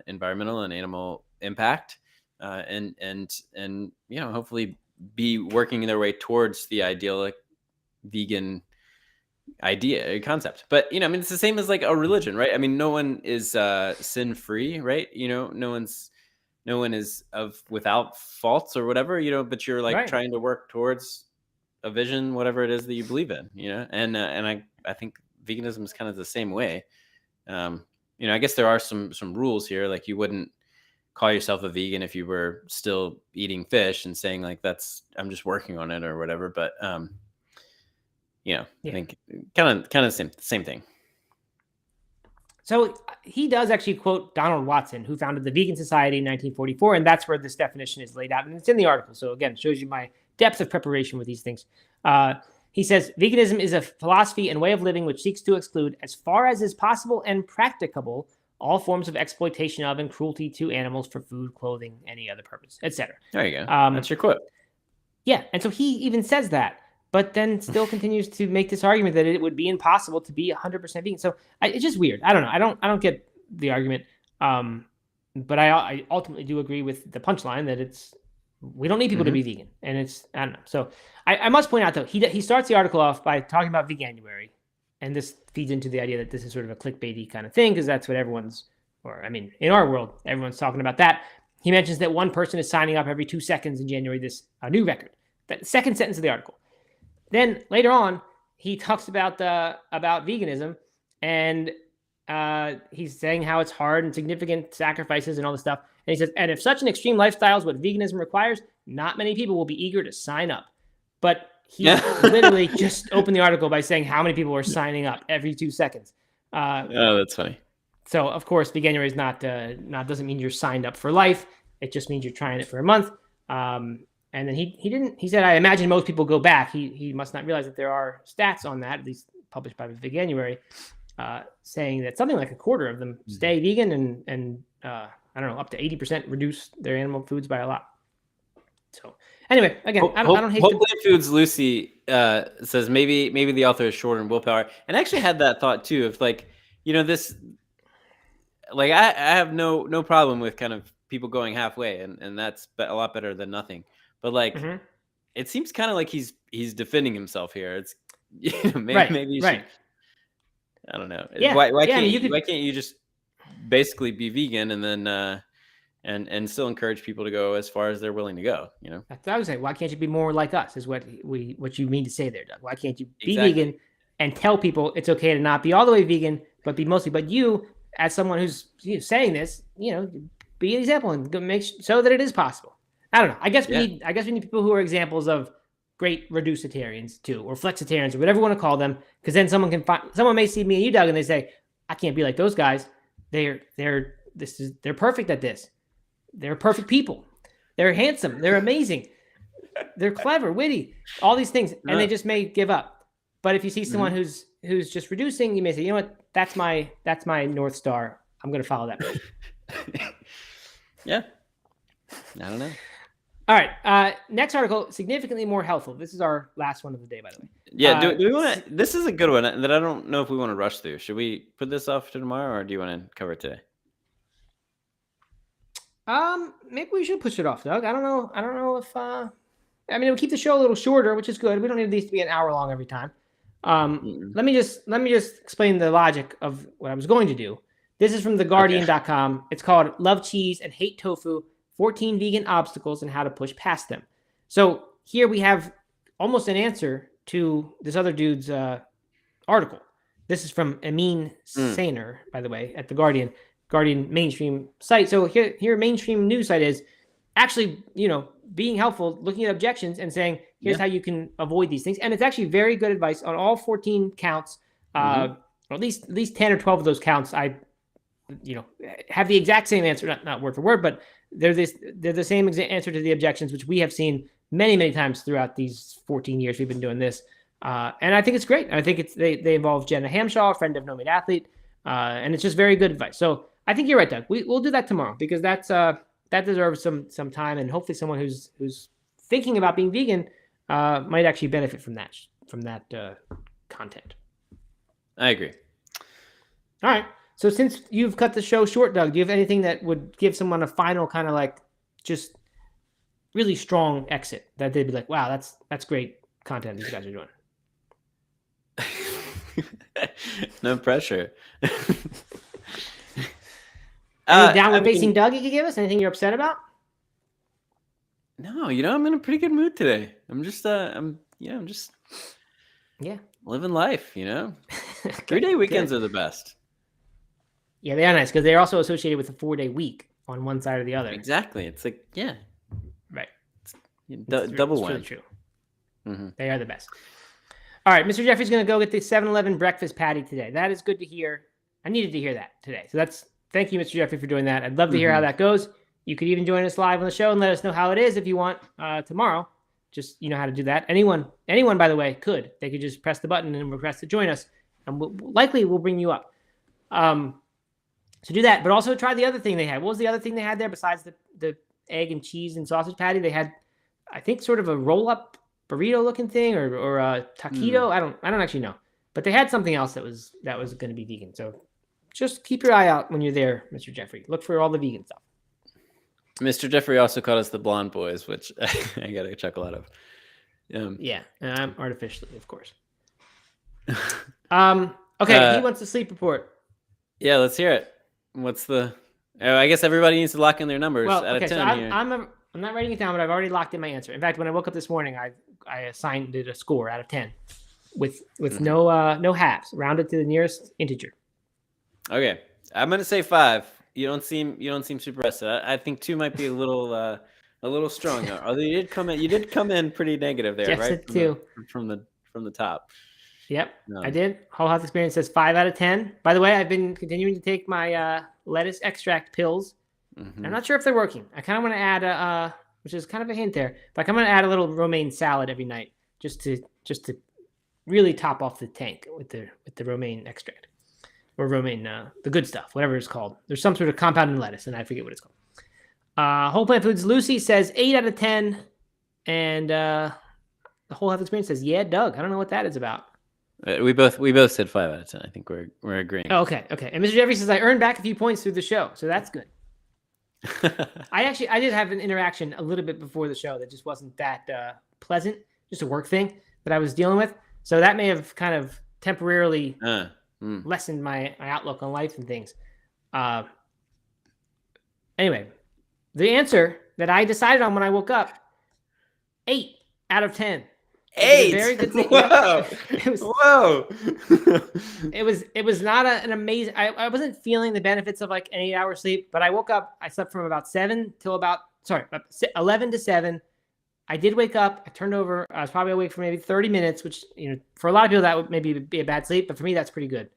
environmental and animal impact and hopefully be working their way towards the idyllic vegan idea concept. But I mean, it's the same as like a religion, right? I mean, no one is sin free, right? No one is without faults or whatever, but you're like trying to work towards a vision, whatever it is that you believe in, and I think veganism is kind of the same way. I guess there are some rules here, like you wouldn't call yourself a vegan if you were still eating fish and saying like I'm just working on it or whatever. But I think kind of same thing. So he does actually quote Donald Watson, who founded the Vegan Society in 1944, and that's where this definition is laid out, and it's in the article. So again, it shows you my depth of preparation with these things. He says, veganism is a philosophy and way of living which seeks to exclude, as far as is possible and practicable, all forms of exploitation of and cruelty to animals for food, clothing, any other purpose, etc. There you go. That's your quote. Yeah, and so he even says that, but then still continues to make this argument that it would be impossible to be 100% vegan. So it's just weird. I don't know. I don't get the argument. But I ultimately do agree with the punchline that we don't need people to be vegan, and I don't know. So I must point out though, he starts the article off by talking about Veganuary, and this feeds into the idea that this is sort of a clickbaity kind of thing because that's what in our world, everyone's talking about that. He mentions that one person is signing up every 2 seconds in January, this new record. That second sentence of the article. Then later on, he talks about veganism, and he's saying how it's hard and significant sacrifices and all this stuff. And he says, and if such an extreme lifestyle is what veganism requires, not many people will be eager to sign up. But he literally just opened the article by saying how many people are signing up every 2 seconds. Oh, that's funny. So of course, Veganuary is not doesn't mean you're signed up for life. It just means you're trying it for a month. And then he said, I imagine most people go back. He must not realize that there are stats on that, at least published by Veganuary, saying that something like a quarter of them stay vegan and I don't know, up to 80% reduce their animal foods by a lot. So anyway, again, I don't hate Hopefully Foods Lucy says maybe the author is short on willpower. And I actually had that thought too, of this, I have no problem with kind of people going halfway, and that's a lot better than nothing. But it seems kind of like he's defending himself here. It's maybe you should, I don't know. Yeah. Why can't you just basically be vegan and then and still encourage people to go as far as they're willing to go? That's what I was saying. Why can't you be more like us? Is what you mean to say there, Doug? Why can't you be Exactly. vegan and tell people it's okay to not be all the way vegan, but be mostly? But you, as someone who's saying this, be an example and show that it is possible. I don't know. I guess we need people who are examples of great reducitarians too, or flexitarians, or whatever you want to call them, because then someone may see me and you, Doug, and they say, I can't be like those guys. They're perfect at this. They're perfect people. They're handsome. They're amazing. They're clever, witty, all these things, and they just may give up. But if you see someone who's just reducing, you may say, you know what? That's my North Star. I'm going to follow that. Yeah. I don't know. All right. Next article, significantly more helpful. This is our last one of the day, by the way. Yeah. Do we want to? This is a good one that I don't know if we want to rush through. Should we put this off to tomorrow, or do you want to cover it today? Maybe we should push it off, Doug. I don't know if we'll keep the show a little shorter, which is good. We don't need these to be an hour long every time. Let me just explain the logic of what I was going to do. This is from theguardian.com. It's called Love Cheese and Hate Tofu, 14 Vegan Obstacles and How to Push Past Them. So here we have almost an answer to this other dude's article. This is from Amin Sainer, by the way, at the Guardian mainstream site. So here mainstream news site is actually, being helpful, looking at objections and saying, here's how you can avoid these things. And it's actually very good advice on all 14 counts, or at least 10 or 12 of those counts. I have the exact same answer, not word for word, but they're the same answer to the objections, which we have seen many, many times throughout these 14 years we've been doing this. And I think it's great. I think they involve Jenna Hamshaw, a friend of No Meat Athlete, and it's just very good advice. So I think you're right, Doug. We'll do that tomorrow because that deserves some time, and hopefully someone who's thinking about being vegan might actually benefit from that content. I agree. All right. So since you've cut the show short, Doug, do you have anything that would give someone a final kind of just really strong exit that they'd be like, wow, that's great content these guys are doing? No pressure. Any downward facing Doug you could give us? Anything you're upset about? No, I'm in a pretty good mood today. I'm just living life, 3-day weekends are the best. Yeah, they are nice because they're also associated with a 4-day week on one side or the other. Exactly. It's like, right. Double win. Really true. They are the best. All right, Mr. Jeffrey's going to go get the 7-Eleven breakfast patty today. That is good to hear. I needed to hear that today. So thank you, Mr. Jeffrey, for doing that. I'd love to hear how that goes. You could even join us live on the show and let us know how it is if you want tomorrow. Just, you know how to do that. Anyone, by the way, could. They could just press the button and request to join us, and we'll bring you up. So do that, but also try the other thing they had. What was the other thing they had there besides the egg and cheese and sausage patty? They had, I think, sort of a roll-up burrito looking thing or a taquito. I don't actually know, but they had something else that was going to be vegan. So just keep your eye out when you're there, Mr. Jeffrey. Look for all the vegan stuff. Mr. Jeffrey also called us the Blonde Boys, which I got a chuckle out of. Yeah, artificially, of course. Okay, he wants a sleep report. Yeah, let's hear it. What's the? I guess everybody needs to lock in their numbers out of 10 so here. I'm not writing it down, but I've already locked in my answer. In fact, when I woke up this morning, I assigned it a score out of 10, with no halves, rounded to the nearest integer. Okay, I'm gonna say 5. You don't seem super rested. I think 2 might be a little strong. Although you did come in pretty negative there, Yes, right? 2 from the top. Yep, I did. Whole Health Experience says 5 out of 10. By the way, I've been continuing to take my lettuce extract pills. I'm not sure if they're working. I kind of want to add which is kind of a hint there, but I'm going to add a little romaine salad every night just to really top off the tank with the romaine extract or romaine, the good stuff, whatever it's called. There's some sort of compound in lettuce, and I forget what it's called. Whole Plant Foods Lucy says 8 out of 10, and the Whole Health Experience says, yeah, Doug. I don't know what that is about. We both said 5 out of 10. I think we're agreeing. Oh, okay. And Mr. Jeffrey says I earned back a few points through the show, so that's good. I did have an interaction a little bit before the show that just wasn't that pleasant, just a work thing that I was dealing with. So that may have kind of temporarily lessened my outlook on life and things. Anyway, the answer that I decided on when I woke up, 8 out of 10. 8. Very good thing. Whoa. Whoa. It was not an amazing. I wasn't feeling the benefits of like an 8-hour sleep, but I woke up. I slept from about 11 to 7. I did wake up. I turned over. I was probably awake for maybe 30 minutes, which, you know, for a lot of people that would maybe be a bad sleep, but for me that's pretty good.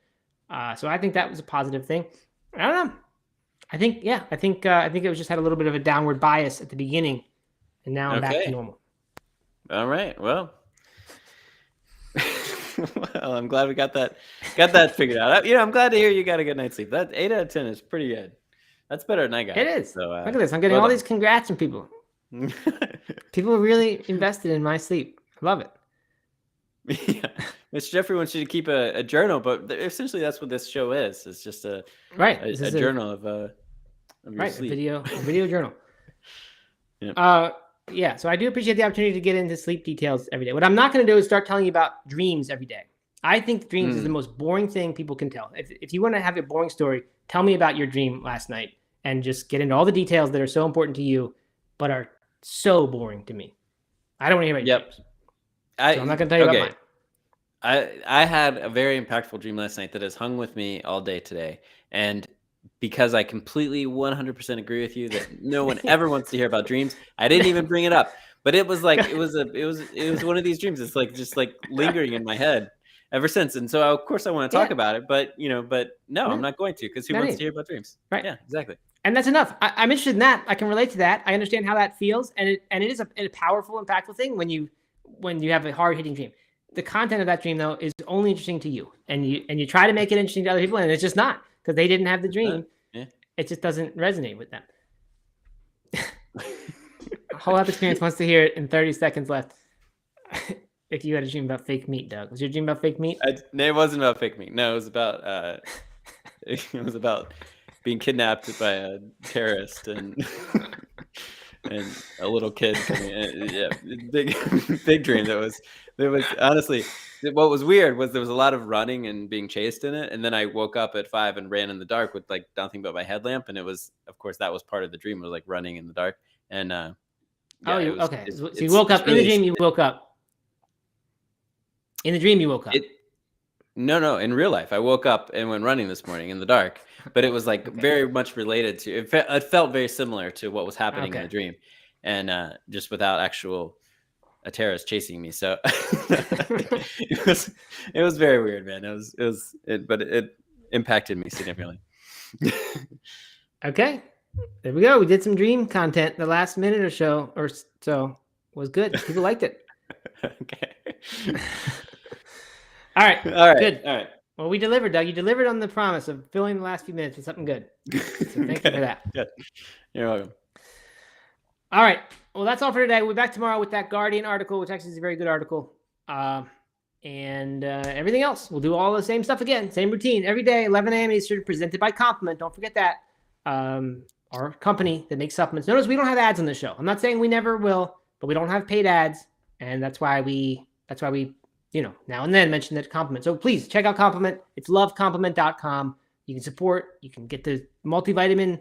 So I think that was a positive thing. I don't know. I think it was just had a little bit of a downward bias at the beginning, and now I'm back to normal. All right. Well, I'm glad we got that figured out. I'm glad to hear you got a good night's sleep. That 8 out of 10 is pretty good. That's better than I got. It is. So, look at this. I'm getting all these congrats from people. People are really invested in my sleep. I love it. Yeah. Mr. Jeffrey wants you to keep a journal, but essentially that's what this show is. It's just a journal of your sleep. A video journal. Yeah. Yeah, so I do appreciate the opportunity to get into sleep details every day. What I'm not going to do is start telling you about dreams every day. I think dreams is the most boring thing people can tell. If you want to have a boring story, tell me about your dream last night and just get into all the details that are so important to you, but are so boring to me. I don't want to hear about your dreams. So I'm not going to tell you about mine. I had a very impactful dream last night that has hung with me all day today. And because I completely 100% agree with you that no one ever wants to hear about dreams, I didn't even bring it up. But it was like it was one of these dreams. It's like just like lingering in my head ever since. And so of course I want to talk about it, but no, I'm not going to, because who wants to hear about dreams? Right. Yeah, exactly. And that's enough. I'm interested in that. I can relate to that. I understand how that feels, and it is a powerful, impactful thing when you have a hard hitting dream. The content of that dream though is only interesting to you, and you try to make it interesting to other people, and it's just not, because they didn't have the dream. It just doesn't resonate with them. Whole Health Experience wants to hear it in 30 seconds left. If you had a dream about fake meat, Doug. Was your dream about fake meat? It wasn't about fake meat. No, it was about being kidnapped by a terrorist and a little kid coming in. Yeah, big dream. There was honestly, what was weird was there was a lot of running and being chased in it, and then I woke up at 5 and ran in the dark with like nothing but my headlamp, and it was, of course, that was part of the dream, was like running in the dark. And so you woke up in the dream. You woke up in the dream. You woke up. No, in real life, I woke up and went running this morning in the dark, but it was like very much related to it. It felt very similar to what was happening in the dream, and just without a terrorist chasing me. So it was very weird, man. impacted me significantly. Okay, there we go. We did some dream content. The last minute or so was good. People liked it. Okay. All right. All right. Good. All right. Well, we delivered, Doug. You delivered on the promise of filling the last few minutes with something good. So thank you for that. Good. You're welcome. All right. Well, that's all for today. We'll be back tomorrow with that Guardian article, which actually is a very good article. And everything else. We'll do all the same stuff again. Same routine. Every day, 11 a.m. Eastern, presented by Compliment. Don't forget that. Our company that makes supplements. Notice we don't have ads on the show. I'm not saying we never will, but we don't have paid ads. And that's why we now and then mention that Compliment. So please check out Compliment. It's lovecompliment.com. You can support. You can get the multivitamin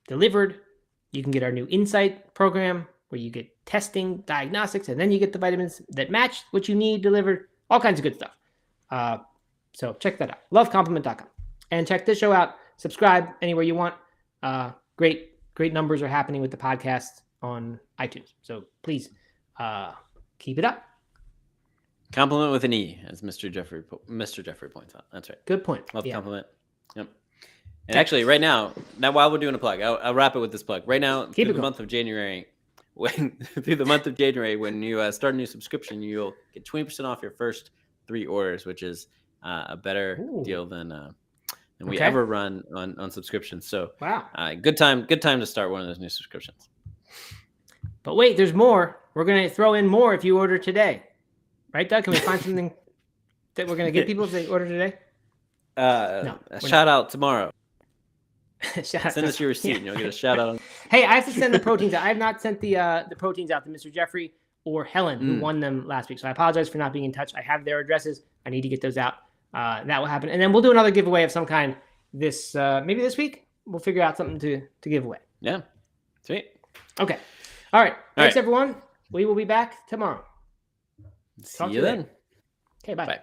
delivered. You can get our new Insight program where you get testing, diagnostics, and then you get the vitamins that match what you need delivered. All kinds of good stuff. So check that out. Lovecompliment.com. And check this show out. Subscribe anywhere you want. Great numbers are happening with the podcast on iTunes. So please keep it up. Compliment with an E, as Mr. Jeffrey points out. That's right. Good point. Love Yeah. Compliment. Yep. And actually, right now while we're doing a plug, I'll wrap it with this plug. Right now, through the month of January, when you start a new subscription, you'll get 20% off your first 3 orders, which is a better deal than we ever run on subscriptions. So wow, good time to start one of those new subscriptions. But wait, there's more. We're gonna throw in more if you order today, right, Doug? Can we find something that we're gonna give people if they order today? No, shout out tomorrow. Send us your receipt and you'll get a shout out. Hey, I have to send the proteins out. I have not sent the proteins out to Mr. Jeffrey or Helen, who won them last week. So I apologize for not being in touch. I have their addresses. I need to get those out. That will happen. And then we'll do another giveaway of some kind maybe this week. We'll figure out something to give away. Yeah. Sweet. Okay. All right. Thanks, everyone. We will be back tomorrow. See you then. Okay, bye. Bye.